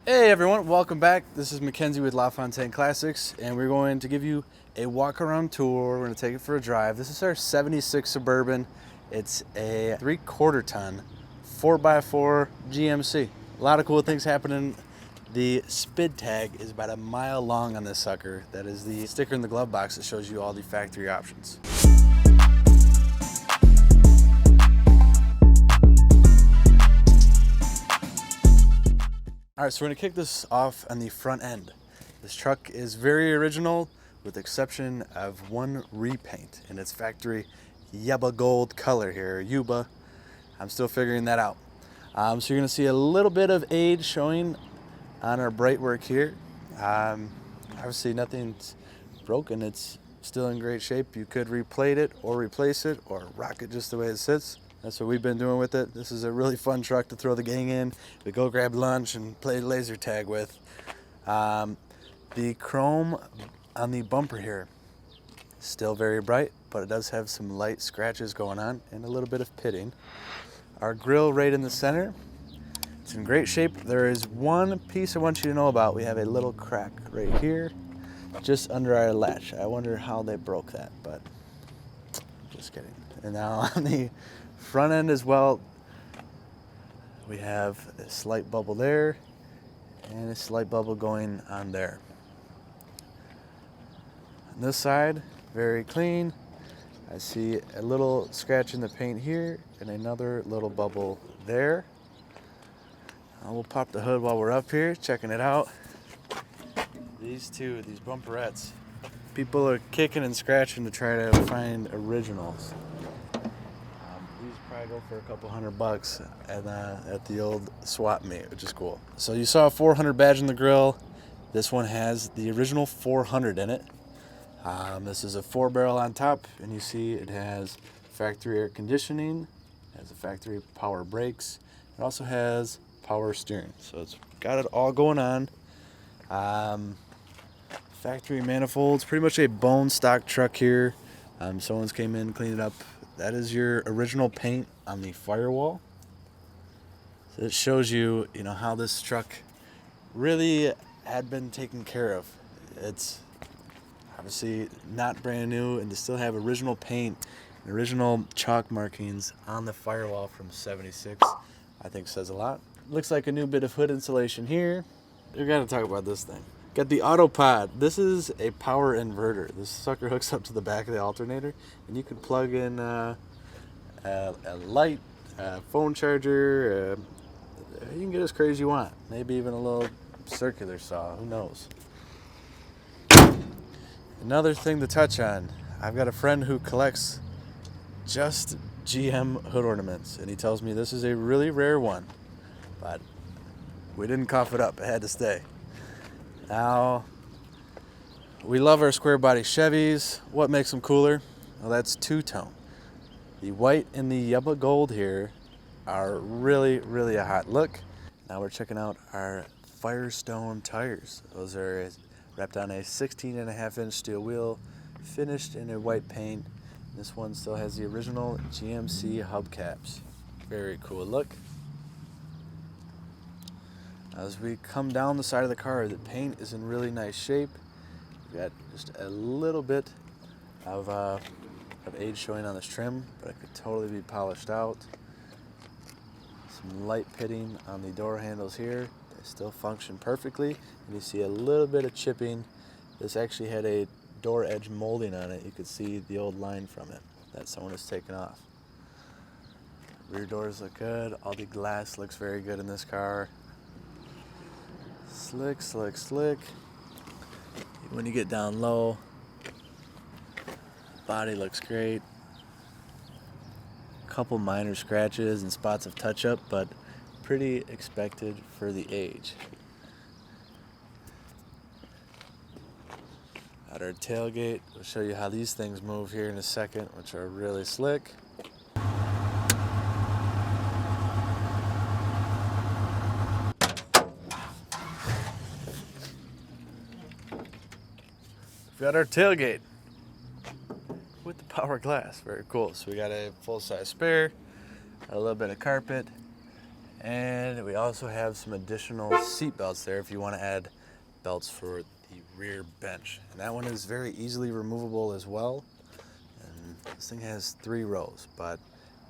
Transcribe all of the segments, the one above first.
Hey everyone, welcome back. This is Mackenzie with Lafontaine Classics, and we're going to give you a walk around tour. We're going to take it for a drive. This is our 76 Suburban. It's a 3/4 ton, 4x4 GMC. A lot of cool things happening. The SPID tag is about a mile long on this sucker. That is the sticker in the glove box that shows you all the factory options. All right, so we're gonna kick this off on the front end. This truck is very original with the exception of one repaint in its factory Yuba gold color here, Yuba. I'm still figuring that out. So you're gonna see a little bit of age showing on our bright work here. Obviously nothing's broken, it's still in great shape. You could replate it or replace it or rock it just the way it sits. That's what we've been doing with it. This is a really fun truck to throw the gang in. We go grab lunch and play laser tag with. The chrome on the bumper here is still very bright, but it does have some light scratches going on and a little bit of pitting. Our grill right in the center, it's in great shape. There is one piece I want you to know about. We have a little crack right here, just under our latch. I wonder how they broke that, but just kidding. And now on the front end as well, we have a slight bubble there and a slight bubble going on there. On this side, very clean. I see a little scratch in the paint here and another little bubble there. We'll pop the hood while we're up here checking it out. These bumperettes, people are kicking and scratching to try to find originals. These probably go for a couple $100 at the old swap meet, which is cool. So you saw a 400 badge in the grill. This one has the original 400 in it. This is a 4-barrel on top, and you see it has factory air conditioning, it has a factory power brakes. It also has power steering, so it's got it all going on. Factory manifolds, pretty much a bone stock truck here. Someone's came in, cleaned it up. That is your original paint on the firewall. So it shows you, how this truck really had been taken care of. It's obviously not brand new, and to still have original paint, original chalk markings on the firewall from '76, I think says a lot. Looks like a new bit of hood insulation here. We gotta talk about this thing. Got the Autopod. This is a power inverter. This sucker hooks up to the back of the alternator, and you can plug in a light, a phone charger. You can get as crazy as you want. Maybe even a little circular saw. Who knows? Another thing to touch on. I've got a friend who collects just GM hood ornaments, and he tells me this is a really rare one, but we didn't cough it up. It had to stay. Now, we love our square body Chevys. What makes them cooler? Well, that's two-tone. The white and the Yuba gold here are really, really a hot look. Now we're checking out our Firestone tires. Those are wrapped on a 16.5-inch steel wheel, finished in a white paint. This one still has the original GMC hubcaps. Very cool look. As we come down the side of the car, the paint is in really nice shape. We've got just a little bit of age showing on this trim, but it could totally be polished out. Some light pitting on the door handles here. They still function perfectly. And you see a little bit of chipping. This actually had a door edge molding on it. You could see the old line from it that someone has taken off. Rear doors look good. All the glass looks very good in this car. Slick, slick, slick. When you get down low, body looks great. Couple minor scratches and spots of touch-up, but pretty expected for the age. At our tailgate, we'll show you how these things move here in a second, which are really slick. We got our tailgate with the power glass. Very cool. So we got a full-size spare, a little bit of carpet, And we also have some additional seat belts there if you want to add belts for the rear bench. And that one is very easily removable as well. And this thing has 3 rows, but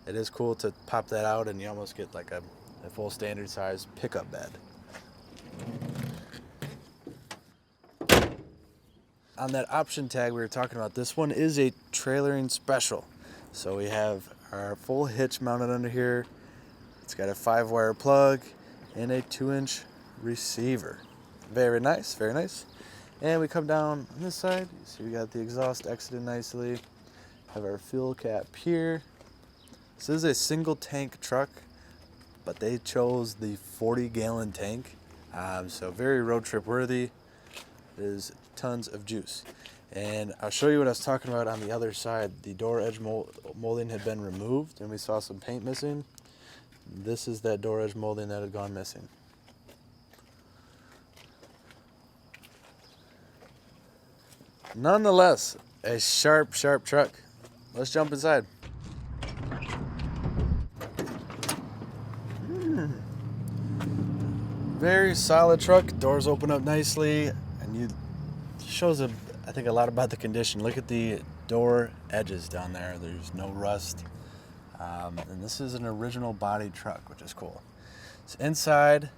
it is cool to pop that out and you almost get like a full standard size pickup bed. On that option tag we were talking about, this one is a trailering special. So we have our full hitch mounted under here. It's got a 5-wire plug and a 2-inch receiver. Very nice, very nice. And we come down on this side. So we got the exhaust exited nicely. Have our fuel cap here. This is a single tank truck, but they chose the 40-gallon tank. So very road trip worthy. There's tons of juice. And I'll show you what I was talking about on the other side. The door edge molding had been removed and we saw some paint missing. This is that door edge molding that had gone missing. Nonetheless, a sharp truck. Let's jump inside. Very solid truck. Doors open up nicely, and shows I think a lot about the condition. Look at the door edges down there. There's no rust. And this is an original body truck, which is cool. So inside,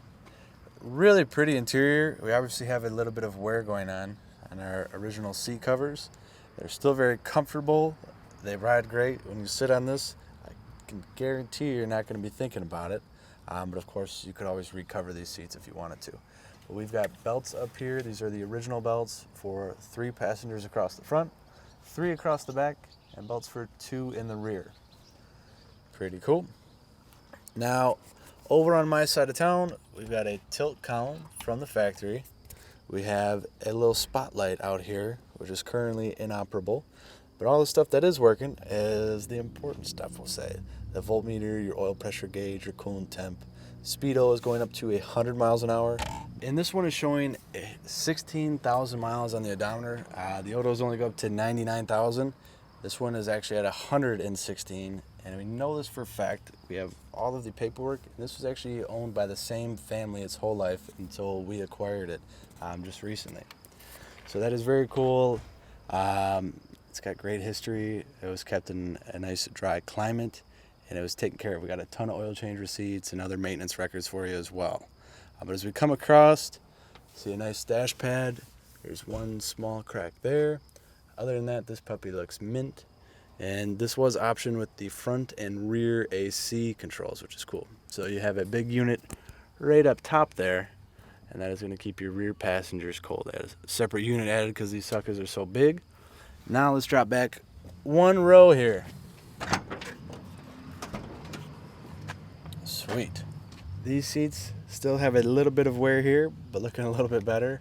really pretty interior. We obviously have a little bit of wear going on our original seat covers. They're still very comfortable. They ride great. When you sit on this, I can guarantee you're not going to be thinking about it. But of course, you could always recover these seats if you wanted to. But we've got belts up here. These are the original belts for 3 passengers across the front, 3 across the back, and belts for 2 in the rear. Pretty cool. Now, over on my side of town, we've got a tilt column from the factory. We have a little spotlight out here, which is currently inoperable. But all the stuff that is working is the important stuff, we'll say. The voltmeter, your oil pressure gauge, your coolant temp. Speedo is going up to 100 miles an hour. And this one is showing 16,000 miles on the odometer. The Odos only go up to 99,000. This one is actually at 116. And we know this for a fact. We have all of the paperwork. And this was actually owned by the same family its whole life until we acquired it just recently. So that is very cool. It's got great history. It was kept in a nice dry climate. And it was taken care of. We got a ton of oil change receipts and other maintenance records for you as well. But as we come across, see a nice dash pad. There's one small crack there. Other than that, this puppy looks mint. And this was optioned with the front and rear AC controls, which is cool. So you have a big unit right up top there, and that is going to keep your rear passengers cold. That is a separate unit added because these suckers are so big. Now let's drop back 1 row here. Sweet. These seats still have a little bit of wear here, but looking a little bit better.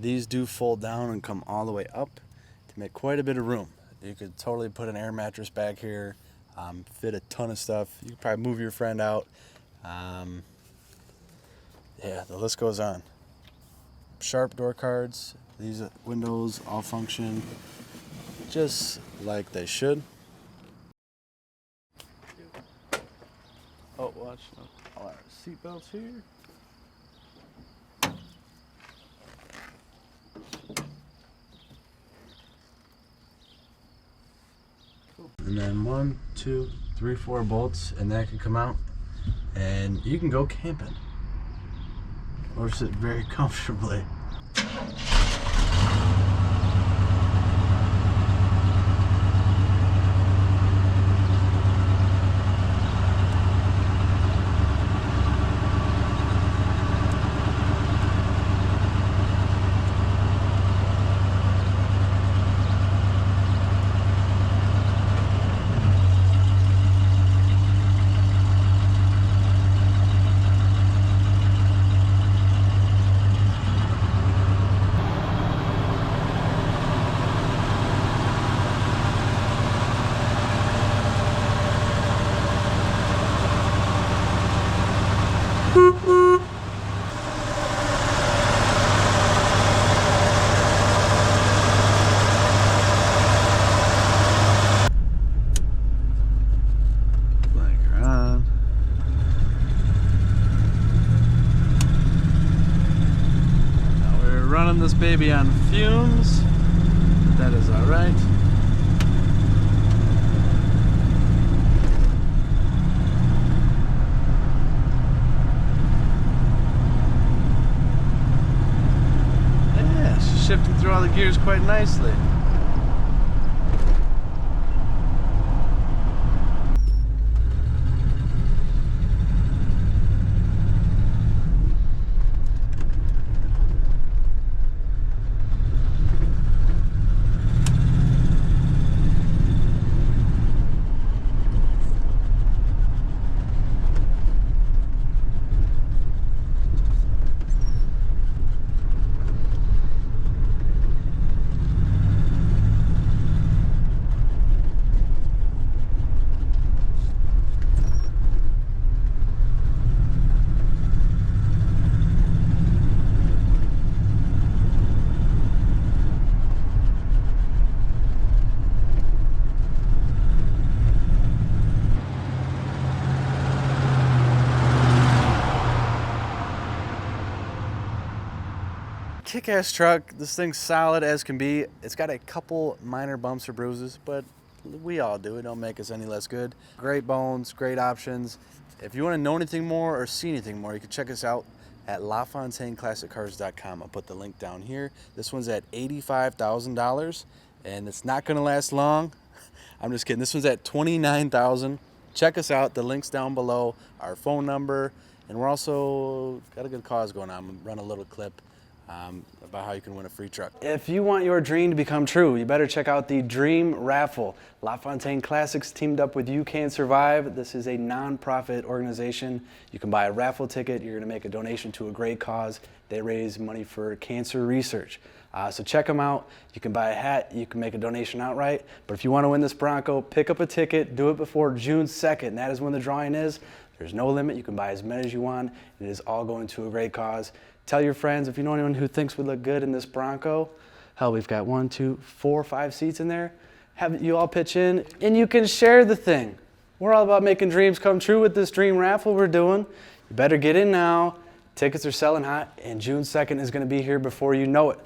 These do fold down and come all the way up to make quite a bit of room. You could totally put an air mattress back here, fit a ton of stuff. You could probably move your friend out. Yeah, the list goes on. Sharp door cards. These windows all function just like they should. Oh, watch all our seat belts here. And then 1, 2, 3, 4 bolts, and that can come out, and you can go camping or sit very comfortably. running this baby on fumes. That is all right. Yeah, she's shifting through all the gears quite nicely. Kick-ass truck. This thing's solid as can be. It's got a couple minor bumps or bruises, but we all do. It don't make us any less good. Great bones, great options. If you want to know anything more or see anything more, you can check us out at LaFontaineClassicCars.com. I'll put the link down here. This one's at $85,000, and it's not going to last long. I'm just kidding. This one's at $29,000. Check us out. The link's down below. Our phone number, and we're also got a good cause going on. I'm gonna run a little clip about how you can win a free truck. If you want your dream to become true, you better check out the Dream Raffle. LaFontaine Classics teamed up with You Can Survive. This is a non-profit organization. You can buy a raffle ticket. You're going to make a donation to a great cause. They raise money for cancer research. So check them out. You can buy a hat. You can make a donation outright. But if you want to win this Bronco, pick up a ticket. Do it before June 2nd. That is when the drawing is. There's no limit. You can buy as many as you want. It is all going to a great cause. Tell your friends, if you know anyone who thinks would look good in this Bronco. Hell, we've got 1, 2, 4, 5 seats in there. Have you all pitch in, and you can share the thing. We're all about making dreams come true with this dream raffle we're doing. You better get in now. Tickets are selling hot, and June 2nd is going to be here before you know it.